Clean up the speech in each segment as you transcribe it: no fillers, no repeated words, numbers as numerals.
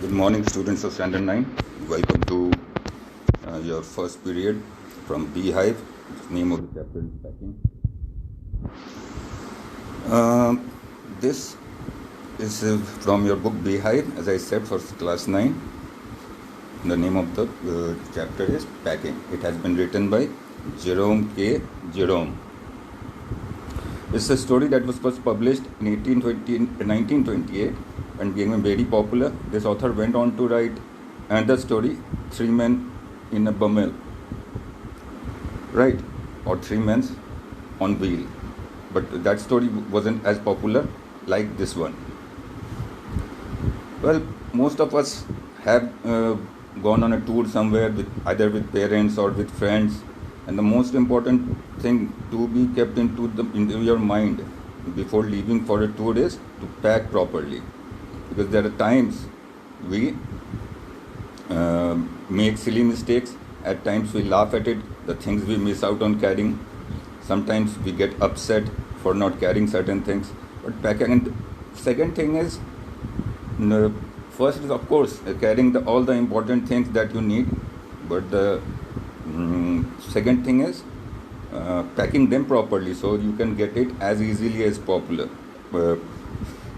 Good morning, students of Standard 9. Welcome to your first period from Beehive. The name of the chapter is Packing. This is from your book Beehive, as I said, for class 9. The name of the chapter is Packing. It has been written by Jerome K. Jerome. It's a story that was first published in 1928 and became very popular. This author went on to write another story, Three Men in a Bummel, right? Or Three Men on Wheel. But that story wasn't as popular like this one. Well, most of us have gone on a tour somewhere, either with parents or with friends. And the most important thing to be kept into your mind before leaving for a tour is to pack properly. Because there are times we make silly mistakes. At times we laugh at it, the things we miss out on carrying. Sometimes we get upset for not carrying certain things. But packing. And second thing is, first is of course carrying all the important things that you need. But the second thing is packing them properly so you can get it as easily as popular.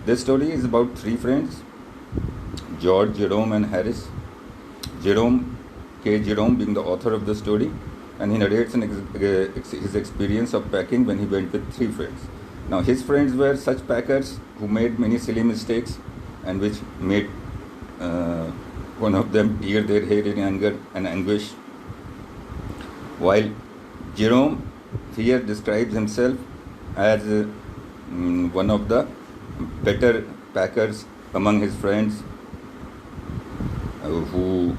This story is about three friends, George, Jerome and Harris. Jerome, K. Jerome being the author of the story, and he narrates his experience of packing when he went with three friends. Now his friends were such packers who made many silly mistakes and which made one of them tear their hair in anger and anguish. While Jerome here describes himself as one of the better packers among his friends, who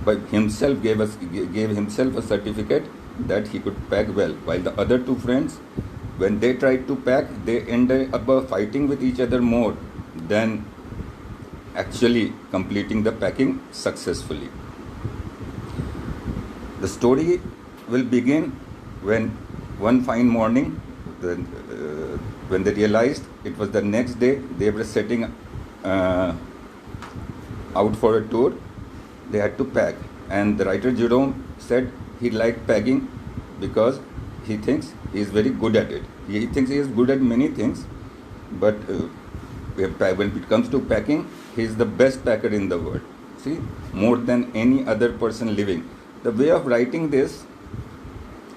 by himself gave himself a certificate that he could pack well. While the other two friends, when they tried to pack, they ended up fighting with each other more than actually completing the packing successfully. The story will begin when one fine morning, when they realized it was the next day, they were setting out for a tour. They had to pack, and the writer Jerome said he liked packing because he thinks he is very good at it. He thinks he is good at many things, but when it comes to packing, he is the best packer in the world. See, more than any other person living. The way of writing this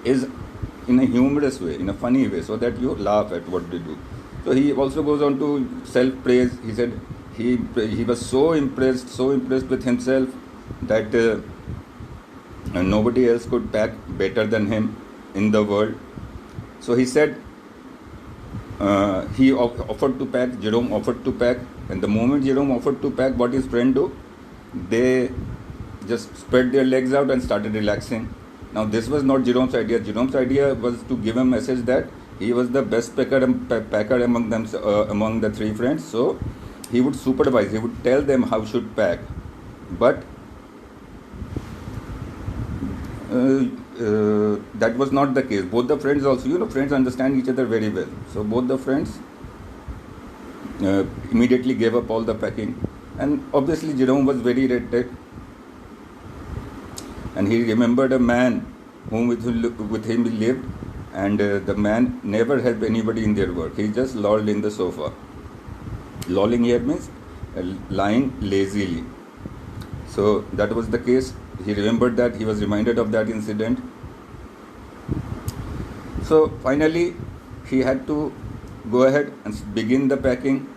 is in a humorous way, in a funny way, so that you laugh at what they do. So he also goes on to self-praise. He said he was so impressed with himself that nobody else could pack better than him in the world. So he said he offered to pack. Jerome offered to pack, and the moment Jerome offered to pack, what his friend do? They just spread their legs out and started relaxing. Now this was not Jerome's idea. Jerome's idea was to give a message that he was the best packer among them, among the three friends. So he would supervise, he would tell them how should pack. But that was not the case. Both the friends also, friends understand each other very well. So both the friends immediately gave up all the packing. And obviously Jerome was very irritated. And he remembered a man with him he lived, and the man never helped anybody in their work. He just lolled in the sofa. Lolling here means lying lazily. So that was the case. He remembered that. He was reminded of that incident. So finally, he had to go ahead and begin the packing.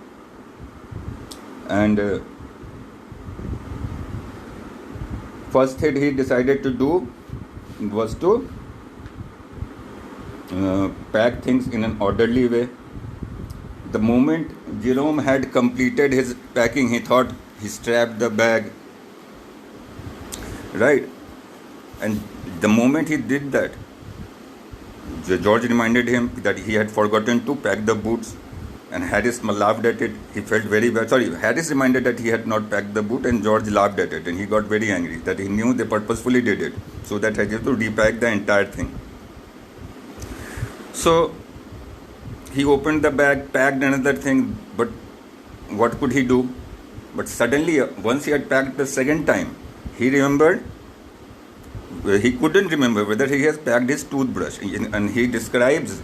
And first thing he decided to do was to pack things in an orderly way. The moment Jerome had completed his packing, he thought he strapped the bag, right? And the moment he did that, George reminded him that he had forgotten to pack the boots, and Harris laughed at it. He felt very bad. Harris reminded that he had not packed the boot, and George laughed at it, and he got very angry that he knew they purposefully did it so that he had to repack the entire thing. So he opened the bag, packed another thing, but what could he do? But suddenly, once he had packed the second time, he remembered, he couldn't remember whether he has packed his toothbrush. And he describes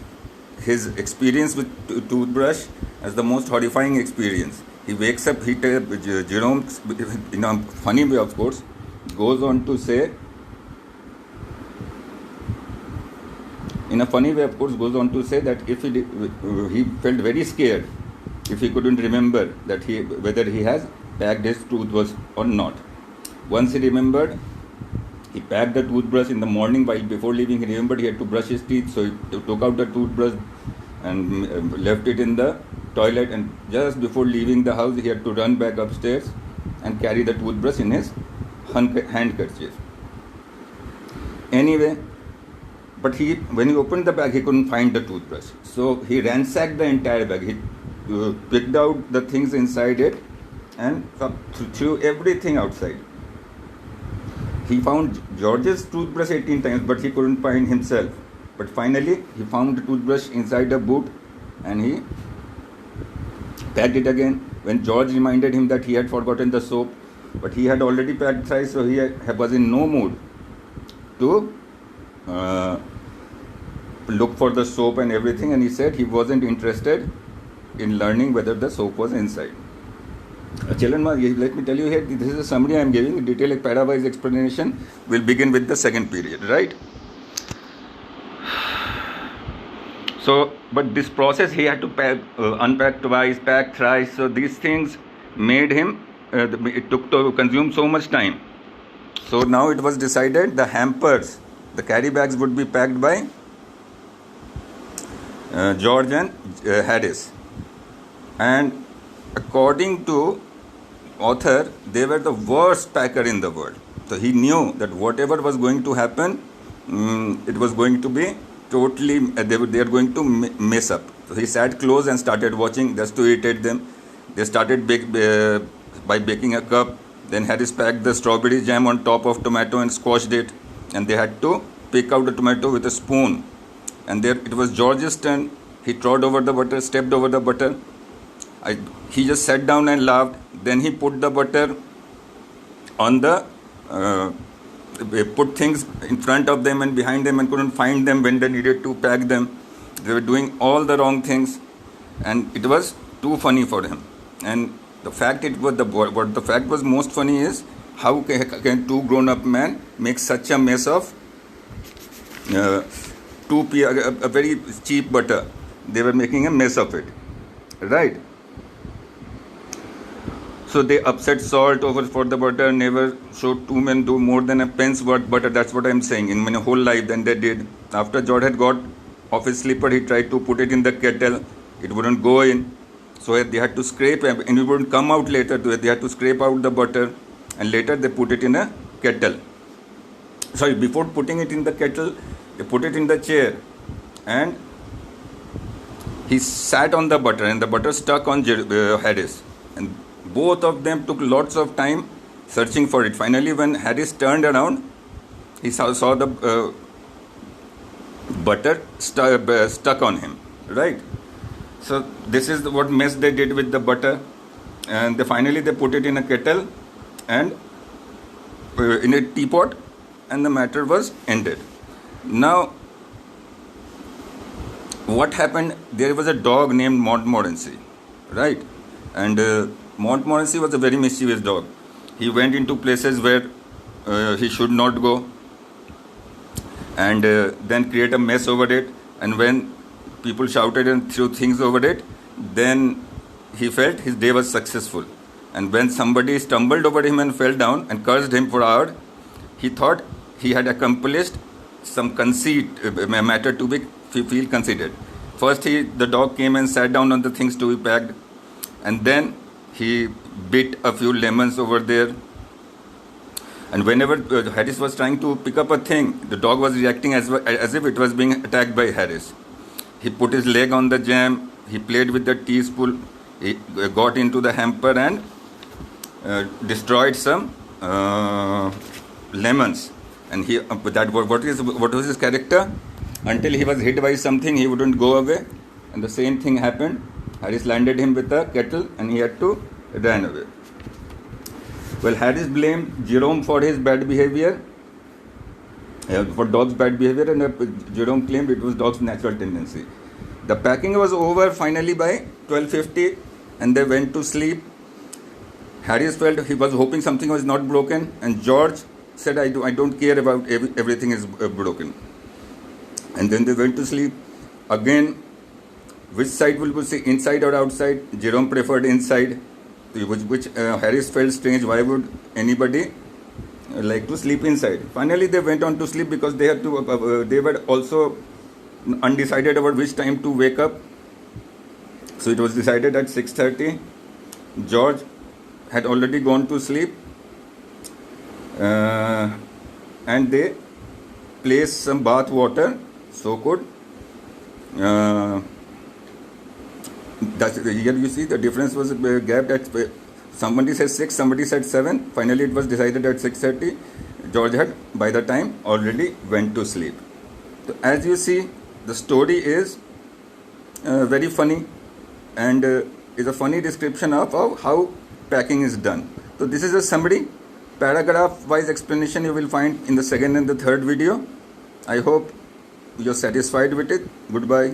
his experience with toothbrush as the most horrifying experience. He wakes up, Jerome, in a funny way of course, goes on to say, that if he felt very scared if he couldn't remember that whether he has packed his toothbrush or not. Once he remembered, he packed the toothbrush in the morning. While before leaving, he remembered he had to brush his teeth, so he took out the toothbrush and left it in the toilet. And just before leaving the house, he had to run back upstairs and carry the toothbrush in his handkerchief. Anyway, but when he opened the bag, he couldn't find the toothbrush. So he ransacked the entire bag. He picked out the things inside it and threw everything outside. He found George's toothbrush 18 times, but he couldn't find himself. But finally, he found the toothbrush inside a boot and he packed it again. When George reminded him that he had forgotten the soap, but he had already packed thrice, so he was in no mood to look for the soap and everything, and he said he wasn't interested in learning whether the soap was inside. Children, let me tell you here, this is a summary I am giving. Detailed para-wise explanation will begin with the second period, right? So, but this process he had to unpack twice, pack thrice. So these things made him, it took to consume so much time. So now it was decided the hampers, the carry bags would be packed by George and Harris. And according to author, they were the worst packer in the world. So he knew that whatever was going to happen, it was going to be totally, they are going to mess up. So he sat close and started watching just to irritate them. They started by baking a cup. Then Harris packed the strawberry jam on top of tomato and squashed it. And they had to pick out the tomato with a spoon. And there it was George's turn. He trod over the butter, stepped over the butter. He just sat down and laughed. Then he put the butter on the, put things in front of them and behind them and couldn't find them when they needed to pack them. They were doing all the wrong things, and it was too funny for him. And the fact what the fact was most funny is how can two grown-up men make such a mess of a very cheap butter. They were making a mess of it, right? So they upset salt over for the butter. Never showed two men do more than a pence worth butter. That's what I'm saying. In my whole life, then they did. After George had got off his slipper, he tried to put it in the kettle. It wouldn't go in. So they had to scrape, and it wouldn't come out later. They had to scrape out the butter, and later they put it in a kettle. Sorry, before putting it in the kettle, they put it in the chair, and he sat on the butter, and the butter stuck on Harris. And both of them took lots of time searching for it. Finally, when Harris turned around, he saw the butter stuck on him, right? So this is what mess they did with the butter. And finally they put it in a kettle and in a teapot, and the matter was ended. Now, what happened? There was a dog named Montmorency, right? And Montmorency was a very mischievous dog. He went into places where he should not go, and then create a mess over it. And when people shouted and threw things over it, then he felt his day was successful. And when somebody stumbled over him and fell down and cursed him for hours, he thought he had accomplished some matter to feel conceited. First, the dog came and sat down on the things to be packed, and then he bit a few lemons over there. And whenever Harris was trying to pick up a thing, the dog was reacting as if it was being attacked by Harris. He put his leg on the jam, he played with the teaspoon, he got into the hamper and destroyed some lemons. And what was his character? Until he was hit by something, he wouldn't go away. And the same thing happened. Harris landed him with a kettle and he had to run away. Well, Harris blamed Jerome for his bad behavior, for dog's bad behavior, and Jerome claimed it was dog's natural tendency. The packing was over finally by 12:50, and they went to sleep. Harris felt he was hoping something was not broken, and George said, I don't care about everything is broken. And then they went to sleep. Again, which side will we see, inside or outside? Jerome preferred inside, which Harris felt strange. Why would anybody like to sleep inside? Finally, they went on to sleep because they had to. They were also undecided about which time to wake up. So it was decided at 6:30. George had already gone to sleep, and they placed some bath water, so could. Here you see the difference was gapped at. Somebody said 6, somebody said 7. Finally, it was decided at 6:30. George had, by the time, already went to sleep. So as you see, the story is very funny, and is a funny description of how packing is done. So this is a summary. Paragraph-wise explanation you will find in the second and the third video. I hope you're satisfied with it. Goodbye.